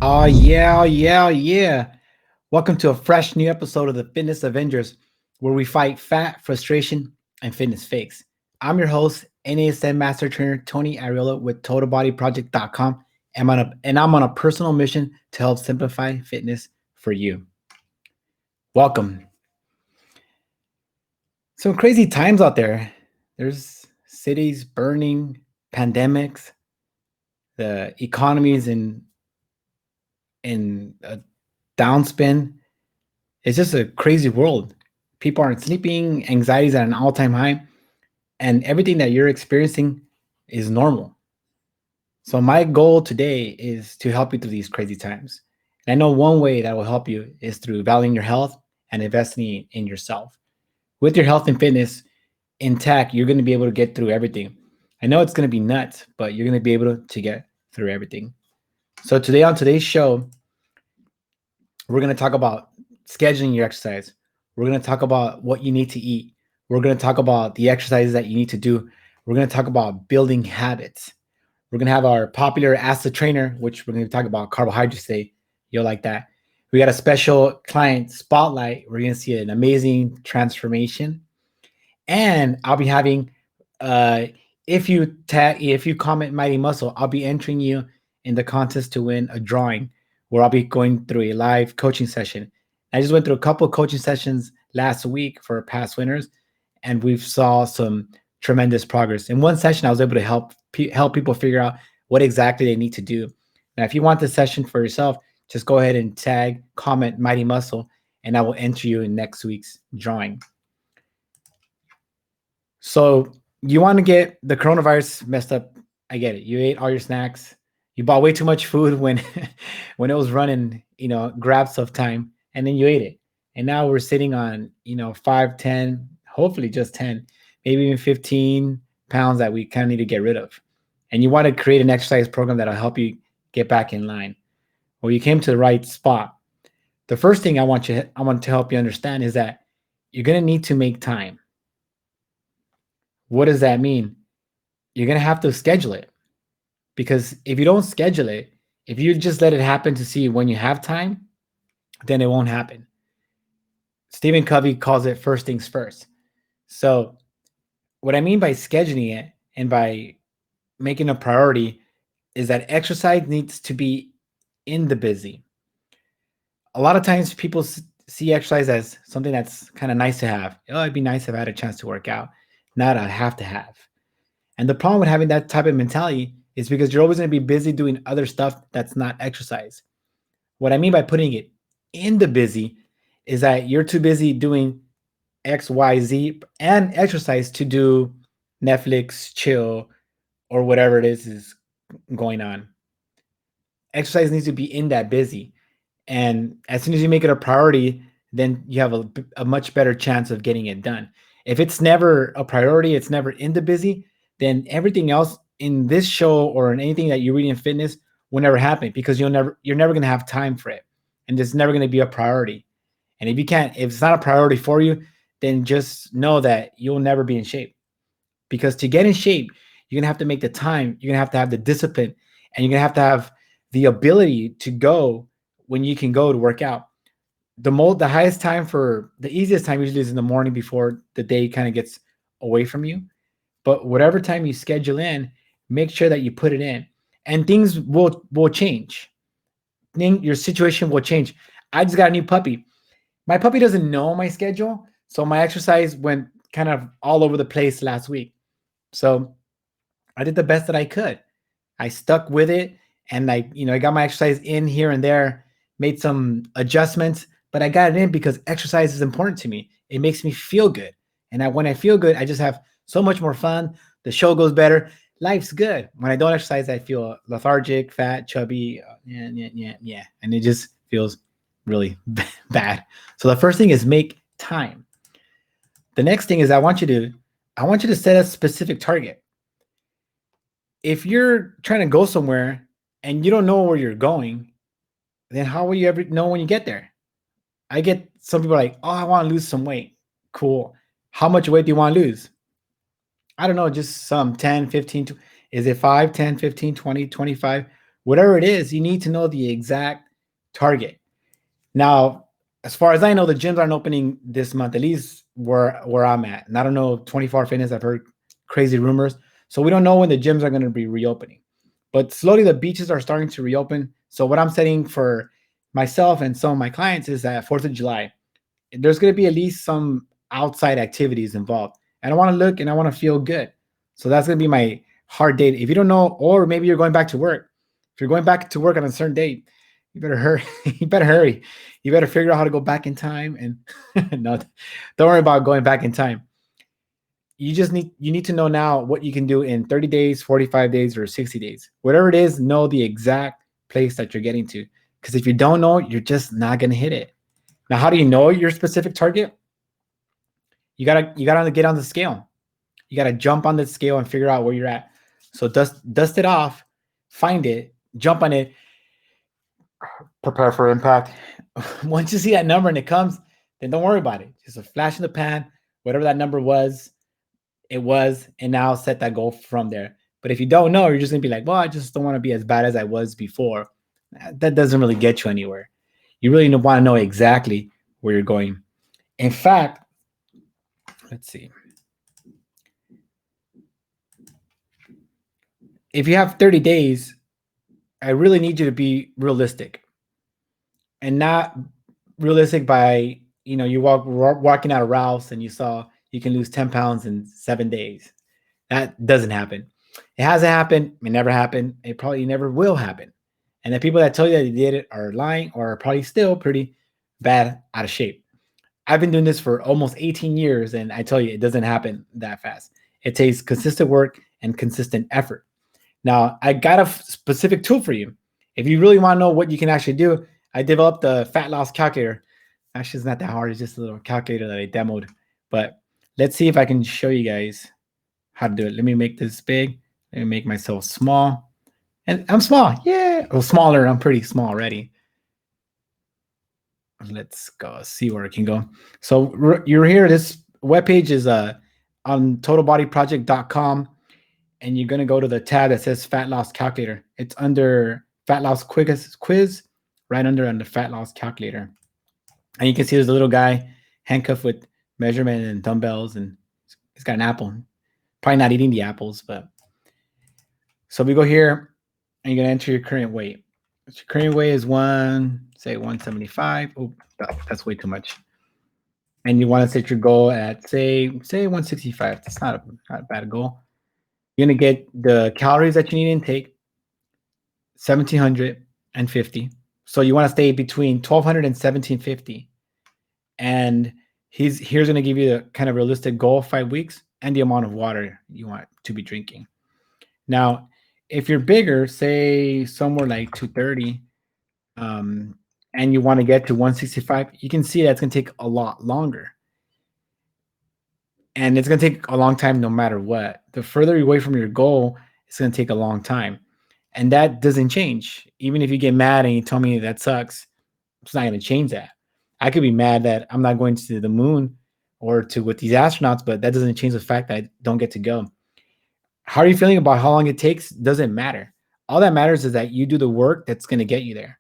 Oh, yeah. Welcome to a fresh new episode of the Fitness Avengers, where we fight fat, frustration, and fitness fakes. I'm your host, NASM Master Trainer Tony Ariola with TotalBodyProject.com, and I'm on a personal mission to help simplify fitness for you. Welcome. Some crazy times out there. There's cities burning, pandemics, the economy's in a downspin. It's just a crazy world. People aren't sleeping, anxiety's at an all-time high, and everything that you're experiencing is normal. So my goal today is to help you through these crazy times. And I know one way that will help you is through valuing your health and investing in yourself. With your health and fitness intact, you're going to be able to get through everything. I know it's going to be nuts, but you're going to be able to get through everything. So today on today's show, we're going to talk about scheduling your exercise. We're going to talk about what you need to eat. We're going to talk about the exercises that you need to do. We're going to talk about building habits. We're going to have our popular Ask the Trainer, which we're going to talk about carbohydrates today. You'll like that. We got a special client spotlight. We're going to see an amazing transformation. And I'll be having, uh, if you comment Mighty Muscle, I'll be entering you in the contest to win a drawing where I'll be going through a live coaching session. I just went through a couple of coaching sessions last week for past winners, and we've saw some tremendous progress. In one session, I was able to help people figure out what exactly they need to do. Now, if you want the session for yourself, just go ahead and comment Mighty Muscle, and I will enter you in next week's drawing. So you want to get the coronavirus messed up. I get it. You ate all your snacks. You bought way too much food when when it was running, grabs of time, and then you ate it. And now we're sitting on, 5, 10, hopefully just 10, maybe even 15 pounds that we kind of need to get rid of. And you want to create an exercise program that'll help you get back in line. Well, you came to the right spot. The first thing I want to help you understand is that you're going to need to make time. What does that mean? You're going to have to schedule it, because if you don't schedule it, if you just let it happen to see when you have time, then it won't happen. Stephen Covey calls it first things first. So what I mean by scheduling it and by making a priority is that exercise needs to be in the busy. A lot of times people see exercise as something that's kind of nice to have. Oh, it'd be nice if I had a chance to work out, not a have to have. And the problem with having that type of mentality is because you're always going to be busy doing other stuff that's not exercise. What I mean by putting it in the busy is that you're too busy doing X, Y, Z and exercise to do Netflix, chill, or whatever it is going on. Exercise needs to be in that busy. And as soon as you make it a priority, then you have a much better chance of getting it done. If it's never a priority, it's never in the busy, then everything else in this show or in anything that you read in fitness will never happen, because you're never going to have time for it. And it's never going to be a priority. And if it's not a priority for you, then just know that you'll never be in shape. Because to get in shape, you're going to have to make the time, you're going to have the discipline, and you're going to have the ability to go when you can go to work out. The highest time, for the easiest time usually is in the morning before the day kind of gets away from you. But whatever time you schedule in, make sure that you put it in, and things will change. Your situation will change. I just got a new puppy. My puppy doesn't know my schedule, so my exercise went kind of all over the place last week. So I did the best that I could. I stuck with it, and I got my exercise in here and there, made some adjustments, but I got it in because exercise is important to me. It makes me feel good. And when I feel good, I just have so much more fun. The show goes better. Life's good. When I don't exercise, I feel lethargic, fat, chubby, yeah. And it just feels really bad. So the first thing is make time. The next thing is I want you to set a specific target. If you're trying to go somewhere and you don't know where you're going, then how will you ever know when you get there? I get some people like, oh, I want to lose some weight. Cool. How much weight do you want to lose? I don't know, just some 10, 15. Is it 5, 10, 15, 20, 25? Whatever it is, you need to know the exact target. Now, as far as I know, the gyms aren't opening this month, at least where I'm at. And I don't know, 24 Fitness, I've heard crazy rumors. So we don't know when the gyms are going to be reopening. But slowly the beaches are starting to reopen. So what I'm setting for myself and some of my clients is that 4th of July, there's going to be at least some outside activities involved. And I want to look and I want to feel good. So that's going to be my hard date. If you don't know, or maybe you're going back to work. If you're going back to work on a certain date, you better hurry. You better hurry. You better figure out how to go back in time. And no, don't worry about going back in time. You need to know now what you can do in 30 days, 45 days, or 60 days. Whatever it is, know the exact place that you're getting to. Because if you don't know, you're just not gonna hit it. Now, how do you know your specific target? You gotta get on the scale. You gotta jump on the scale and figure out where you're at. So dust it off, find it, jump on it, prepare for impact. Once you see that number and it comes, then don't worry about it. Just a flash in the pan, whatever that number was, it was, and now set that goal from there. But if you don't know, you're just gonna be like, well, I just don't want to be as bad as I was before. That doesn't really get you anywhere. You really want to know exactly where you're going. In fact, let's see. If you have 30 days, I really need you to be realistic and not realistic by, you walking out of Ralph's and you saw you can lose 10 pounds in 7 days. That doesn't happen. It hasn't happened. It never happened. It probably never will happen. And the people that tell you that they did it are lying or are probably still pretty bad out of shape. I've been doing this for almost 18 years, and I tell you, it doesn't happen that fast. It takes consistent work and consistent effort. Now, I got a specific tool for you. If you really want to know what you can actually do, I developed the fat loss calculator. Actually, it's not that hard. It's just a little calculator that I demoed. But let's see if I can show you guys how to do it. Let me make this big. Let me make myself small. And I'm small. Yeah. Well, smaller. I'm pretty small already. Let's go see where it can go. So you're here. This webpage is on totalbodyproject.com. And you're going to go to the tab that says Fat Loss Calculator. It's under Fat Loss Quiz, right under on the Fat Loss Calculator. And you can see there's a little guy handcuffed with measurement and dumbbells, and he's got an apple. Probably not eating the apples, but. So we go here, and you're going to enter your current weight. Your current weight is 175. Oh, that's way too much. And you want to set your goal at, say 165. That's not a bad goal. You're going to get the calories that you need to intake, 1,750. So you want to stay between 1,200 and 1,750. And here's going to give you a kind of realistic goal of 5 weeks and the amount of water you want to be drinking. Now, if you're bigger, say somewhere like 230, and you want to get to 165, you can see that's going to take a lot longer. And it's going to take a long time no matter what. The further away from your goal, it's going to take a long time. And that doesn't change. Even if you get mad and you tell me that sucks, it's not going to change that. I could be mad that I'm not going to the moon or to with these astronauts, but that doesn't change the fact that I don't get to go. How are you feeling about how long it takes? Doesn't matter. All that matters is that you do the work that's going to get you there.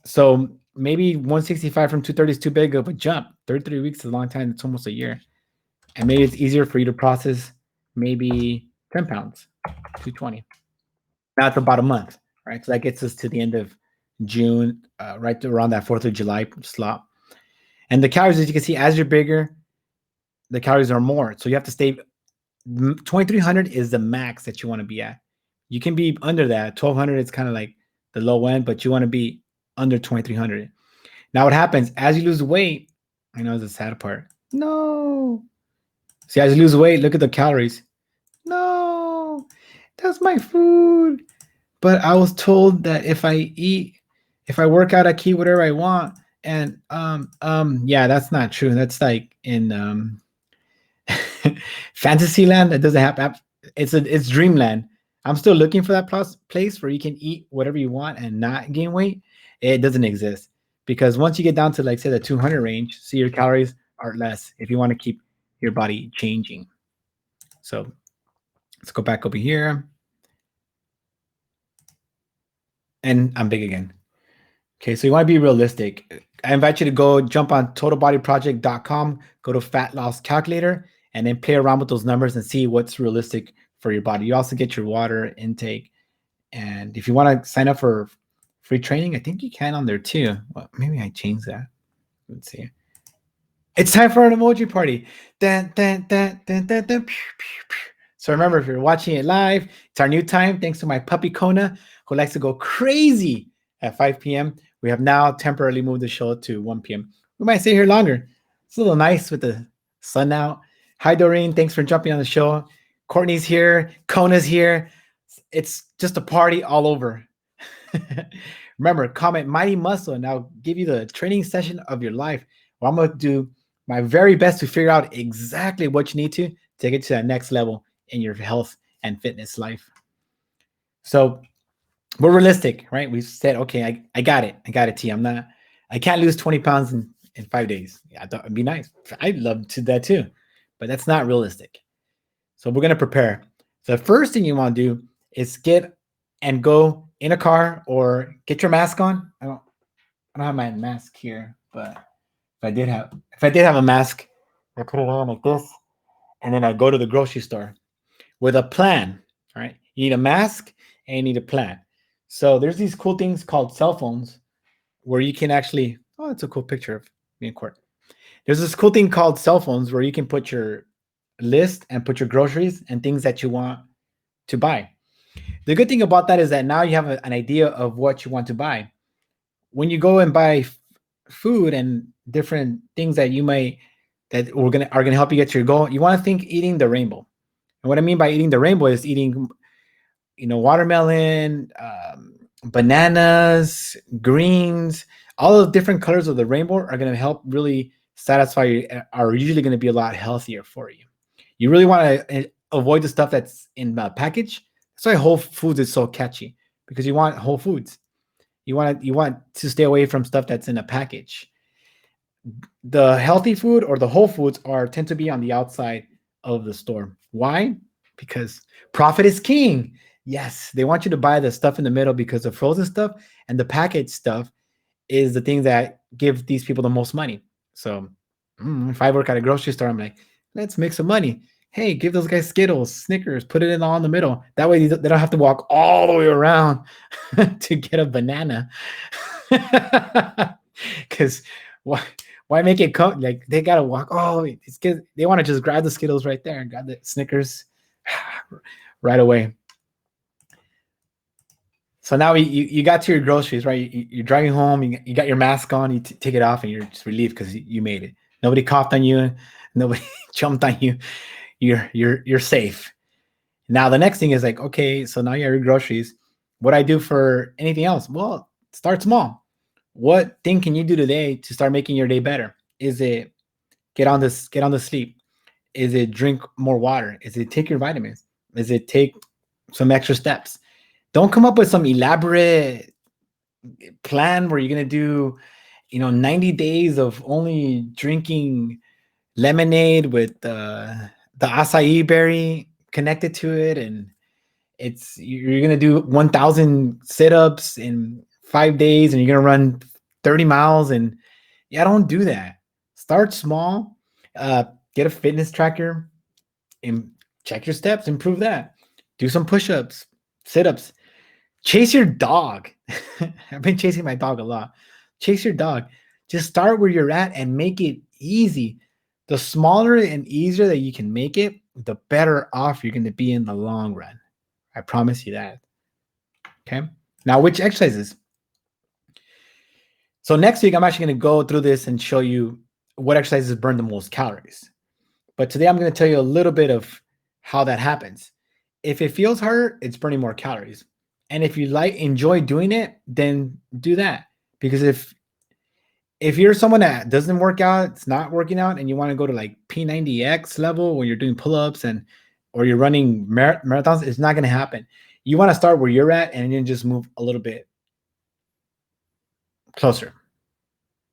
So maybe 165 from 230 is too big of a jump. 33 weeks is a long time. It's almost a year. And maybe it's easier for you to process maybe 10 pounds, 220. Now it's about a month, right? So that gets us to the end of June, right around that 4th of July slot. And the calories, as you can see, as you're bigger, the calories are more. So you have to stay, 2,300 is the max that you want to be at. You can be under that. 1,200 is kind of like the low end, but you want to be under 2,300. Now what happens, as you lose weight, I know it's the sad part. No. See, as you lose weight, look at the calories. No, that's my food. But I was told that if I work out, I can eat whatever I want. And yeah, that's not true. That's like in Fantasyland. That doesn't happen. It's Dreamland. I'm still looking for that place where you can eat whatever you want and not gain weight. It doesn't exist because once you get down to like say the 200 range, see your calories are less if you want to keep your body changing. So let's go back over here. and I'm big again. Okay, so you want to be realistic. I invite you to go jump on totalbodyproject.com, go to fat loss calculator, and then play around with those numbers and see what's realistic for your body. You also get your water intake. And if you want to sign up for free training, I think you can on there too. Well, maybe I changed that. Let's see. It's time for an emoji party. Dun, dun, dun, dun, dun, dun, pew, pew, pew. So remember, if you're watching it live, it's our new time. Thanks to my puppy Kona, who likes to go crazy at 5 p.m. We have now temporarily moved the show to 1 p.m. We might stay here longer. It's a little nice with the sun out. Hi, Doreen. Thanks for jumping on the show. Courtney's here. Kona's here. It's just a party all over. Remember, comment Mighty Muscle, and I'll give you the training session of your life. Where I'm going to do my very best to figure out exactly what you need to take it to that next level in your health and fitness life. So we're realistic, right? We said, okay, I got it. I got it, T. I can't lose 20 pounds in 5 days. Yeah, it'd be nice. I'd love to do that too, but that's not realistic. So we're going to prepare. So the first thing you want to do is get and go in a car or get your mask on. I don't have my mask here, but if I did have a mask, I put it on like this, and then I go to the grocery store with a plan. All right, you need a mask and you need a plan. So there's these cool things called cell phones where you can actually. Oh, it's a cool picture of me and Court. There's this cool thing called cell phones where you can put your list and put your groceries and things that you want to buy. The good thing about that is that now you have an idea of what you want to buy. When you go and buy food and different things that you might that are gonna help you get to your goal, you want to think eating the rainbow. And what I mean by eating the rainbow is eating, watermelon, bananas, greens, all the different colors of the rainbow are going to help really satisfy you, are usually going to be a lot healthier for you. You really want to avoid the stuff that's in the package. That's why Whole Foods is so catchy, because you want whole foods. You want to stay away from stuff that's in a package. The healthy food or the whole foods tend to be on the outside of the store. Why? Because profit is king. Yes, they want you to buy the stuff in the middle because the frozen stuff and the packaged stuff is the thing that give these people the most money. So if I work at a grocery store, I'm like, let's make some money. Hey, give those guys Skittles, Snickers, put it all in the middle. That way they don't have to walk all the way around to get a banana. Because why make it come like they gotta walk all the way? They want to just grab the Skittles right there and grab the Snickers right away. So now you got to your groceries, right? You're driving home, you got your mask on, you take it off, and you're just relieved because you made it. Nobody coughed on you, nobody jumped on you. You're safe. Now the next thing is like, okay, so now you have your groceries. What I do for anything else? Well, start small. What thing can you do today to start making your day better? Is it get on the sleep? Is it drink more water? Is it take your vitamins? Is it take some extra steps? Don't come up with some elaborate plan where you're going to do, 90 days of only drinking lemonade with the acai berry connected to it. And you're going to do 1,000 sit-ups in 5 days and you're going to run 30 miles. And yeah, don't do that. Start small, get a fitness tracker and check your steps, improve that. Do some push-ups, sit-ups. Chase your dog. I've been chasing my dog a lot. Chase your dog. Just start where you're at and make it easy. The smaller and easier that you can make it, the better off you're going to be in the long run. I promise you that. Okay. Now, which exercises? So next week, I'm actually going to go through this and show you what exercises burn the most calories. But today, I'm going to tell you a little bit of how that happens. If it feels harder, it's burning more calories. And if you enjoy doing it, then do that. Because if you're someone that doesn't work out, it's not working out, and you want to go to like P90X level when you're doing pull-ups or you're running marathons, it's not going to happen. You want to start where you're at and then just move a little bit closer.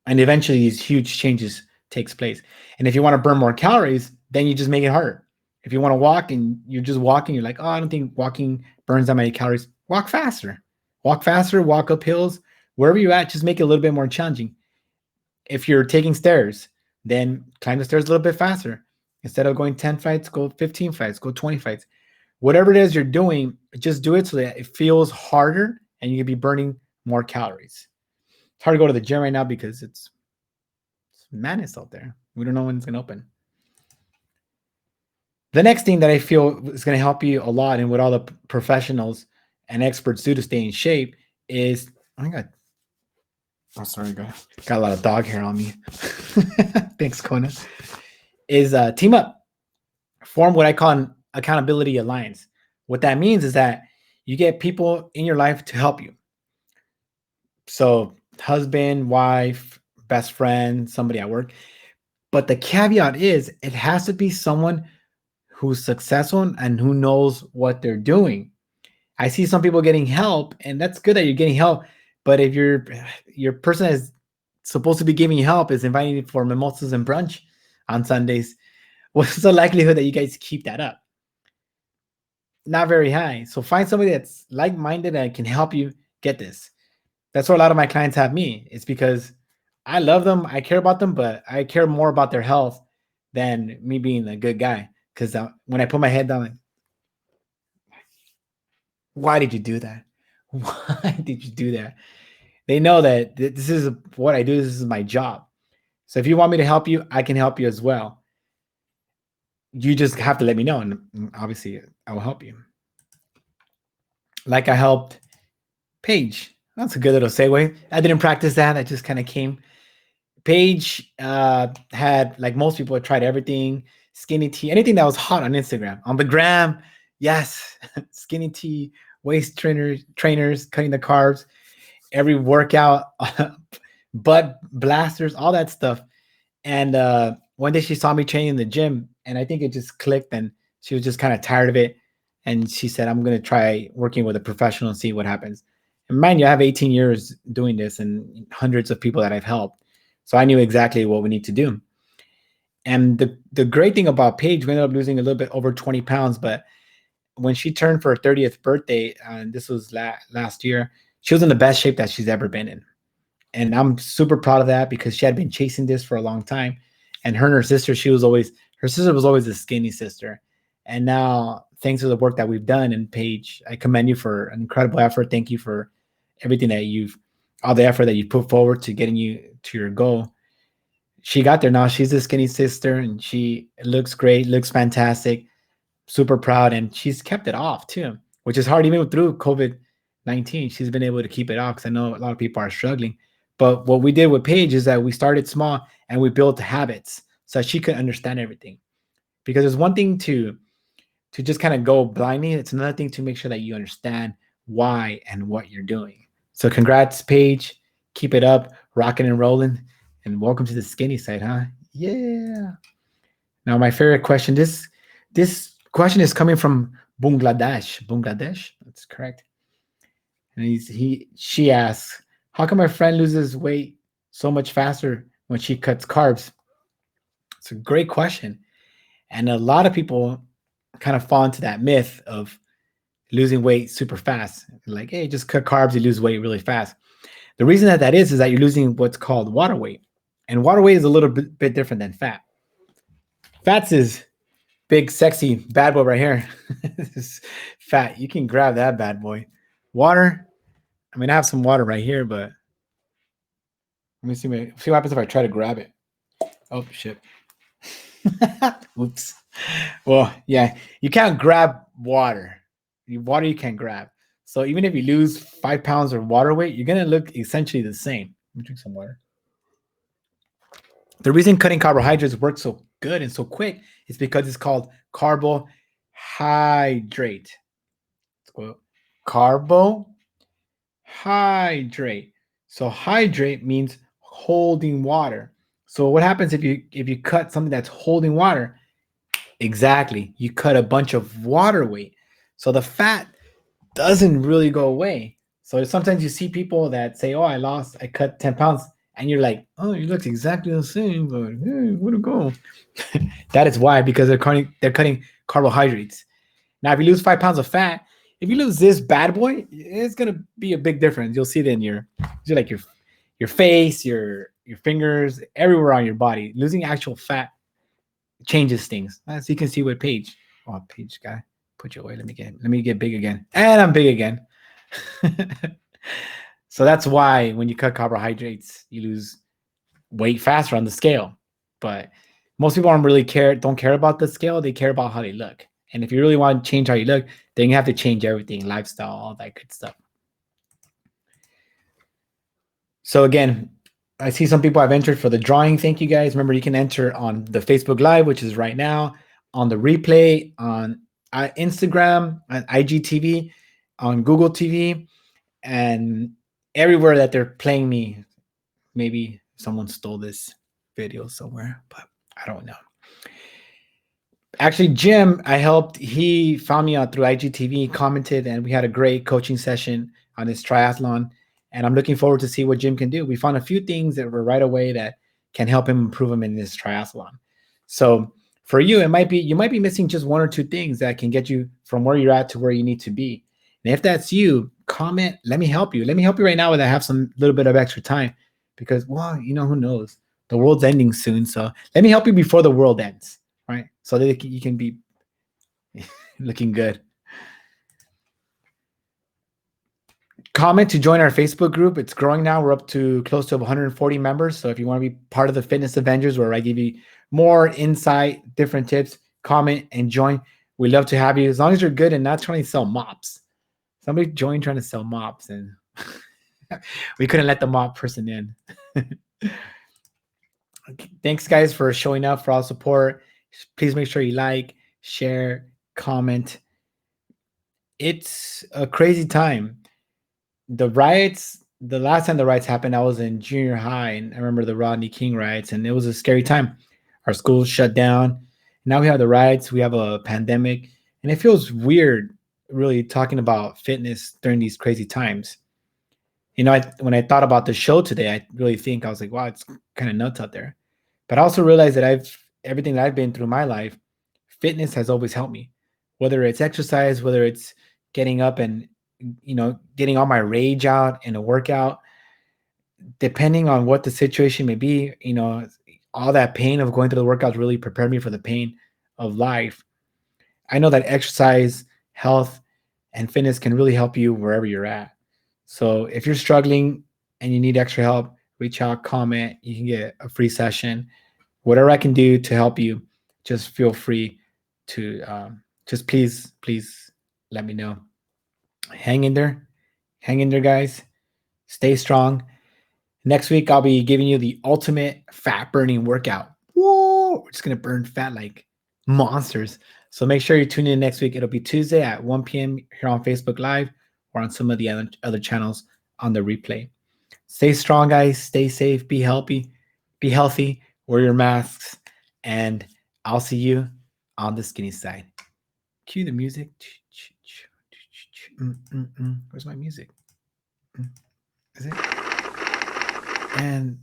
And eventually these huge changes takes place. And if you want to burn more calories, then you just make it harder. If you want to walk and you're just walking, you're like, oh, I don't think walking burns that many calories. Walk faster. Walk faster, walk up hills, wherever you're at, just make it a little bit more challenging. If you're taking stairs, then climb the stairs a little bit faster. Instead of going 10 flights, go 15 flights, go 20 flights. Whatever it is you're doing, just do it so that it feels harder and you can be burning more calories. It's hard to go to the gym right now because it's madness out there. We don't know when it's going to open. The next thing that I feel is going to help you a lot, and what all the professionals and experts do to stay in shape is, oh my God. Oh, sorry, got a lot of dog hair on me. Thanks, Kona. Is team up, form what I call an accountability alliance. What that means is that you get people in your life to help you. So, husband, wife, best friend, somebody at work. But the caveat is it has to be someone who's successful and who knows what they're doing. I see some people getting help, and that's good that you're getting help. But if your person is supposed to be giving you help is inviting you for mimosas and brunch on Sundays, what's the likelihood that you guys keep that up? Not very high. So find somebody that's like-minded and can help you get this. That's where a lot of my clients have me. It's because I love them, I care about them, but I care more about their health than me being a good guy. Because when I put my head down, like, why did you do that? Why did you do that? They know that this is what I do. This is my job. So if you want me to help you, I can help you as well. You just have to let me know, and obviously I will help you. Like I helped Paige. That's a good little segue. I didn't practice that. I just kind of came. Paige had, like most people, tried everything, skinny tea, anything that was hot on Instagram. On the gram, yes, skinny tea, waist trainers, cutting the carbs, every workout, butt blasters, all that stuff. And one day she saw me training in the gym, and I think it just clicked, and she was just kind of tired of it. And she said, I'm going to try working with a professional and see what happens. And mind you, I have 18 years doing this and hundreds of people that I've helped. So I knew exactly what we need to do. And the great thing about Paige, we ended up losing a little bit over 20 pounds. But when she turned for her 30th birthday, and this was last year, she was in the best shape that she's ever been in. And I'm super proud of that because she had been chasing this for a long time. And her and her sister, her sister was always a skinny sister. And now, thanks to the work that we've done, and Paige, I commend you for an incredible effort. Thank you for everything all the effort that you put forward to getting you to your goal. She got there now. She's a skinny sister, and she looks great, looks fantastic, super proud. And she's kept it off too, which is hard even through COVID-19. She's been able to keep it off because I know a lot of people are struggling. But what we did with Paige is that we started small and we built habits so that she could understand everything. Because there's one thing to just kind of go blindly. It's another thing to make sure that you understand why and what you're doing. So congrats, Paige. Keep it up, rocking and rolling. And welcome to the skinny side, huh? Yeah. Now, my favorite question. This question is coming from Bangladesh. Bangladesh, that's correct. And she asks, how come my friend loses weight so much faster when she cuts carbs? It's a great question. And a lot of people kind of fall into that myth of losing weight super fast. Like, hey, just cut carbs, you lose weight really fast. The reason that is that you're losing what's called water weight. And water weight is a little bit different than fat. Fats is big, sexy, bad boy right here. This is fat. You can grab that bad boy. Water, I mean, I have some water right here, but let me see what happens if I try to grab it. Oh, shit. Oops. Well, yeah, you can't grab water. Water you can't grab. So even if you lose 5 pounds of water weight, you're going to look essentially the same. Let me drink some water. The reason cutting carbohydrates works so good and so quick is because it's called carbohydrate. Let's go. Carbohydrate. So hydrate means holding water. So what happens if you cut something that's holding water? Exactly. You cut a bunch of water weight. So the fat doesn't really go away. So sometimes you see people that say, oh, I cut 10 pounds. And you're like, oh, you look exactly the same. But hey, where'd it go? That is why, because they're cutting carbohydrates. Now, if you lose 5 pounds of fat, If you lose this bad boy, it's gonna be a big difference. You'll see it in like your face, your fingers, everywhere on your body. Losing actual fat changes things. As you can see with Paige. Oh, Paige guy, put you away. Let me get big again, and I'm big again. So that's why when you cut carbohydrates, you lose weight faster on the scale. But most people don't care about the scale. They care about how they look. And if you really want to change how you look, then you have to change everything, lifestyle, all that good stuff. So again, I see some people have entered for the drawing. Thank you guys. Remember, you can enter on the Facebook Live, which is right now, on the replay, on Instagram, on IGTV, on Google TV, and everywhere that they're playing me. Maybe someone stole this video somewhere, but I don't know. Actually, Jim, I helped. He found me out through IGTV, commented, and we had a great coaching session on his triathlon. And I'm looking forward to see what Jim can do. We found a few things that were right away that can help him improve him in this triathlon. So for you, you might be missing just one or two things that can get you from where you're at to where you need to be. And if that's you, comment. Let me help you. Let me help you right now when I have some little bit of extra time, because well, who knows? The world's ending soon, so let me help you before the world ends, right? So that you can be looking good. Comment to join our Facebook group. It's growing now. We're up to close to 140 members. So if you want to be part of the Fitness Avengers, where I give you more insight, different tips, comment and join. We love to have you, as long as you're good and not trying to sell mops. Somebody joined trying to sell mops, and we couldn't let the mop person in. Thanks, guys, for showing up, for all support. Please make sure you like, share, comment. It's a crazy time. The last time the riots happened, I was in junior high, and I remember the Rodney King riots, and it was a scary time. Our schools shut down. Now we have the riots, we have a pandemic, and it feels weird really talking about fitness during these crazy times. When I thought about the show today, I was like, wow, it's kind of nuts out there. But I also realized that everything that I've been through my life, fitness has always helped me. Whether it's exercise, whether it's getting up and getting all my rage out in a workout, depending on what the situation may be, all that pain of going through the workouts really prepared me for the pain of life. I know that exercise, health, and fitness can really help you wherever you're at. So if you're struggling and you need extra help, reach out, comment. You can get a free session. Whatever I can do to help you, just feel free to just please let me know. Hang in there, guys. Stay strong. Next week, I'll be giving you the ultimate fat burning workout. Whoa, we're just gonna burn fat like monsters. So make sure you tune in next week. It'll be Tuesday at 1 p.m. here on Facebook Live or on some of the other channels on the replay. Stay strong, guys. Stay safe. Be healthy. Wear your masks, and I'll see you on the skinny side. Cue the music. Where's my music? Is it? And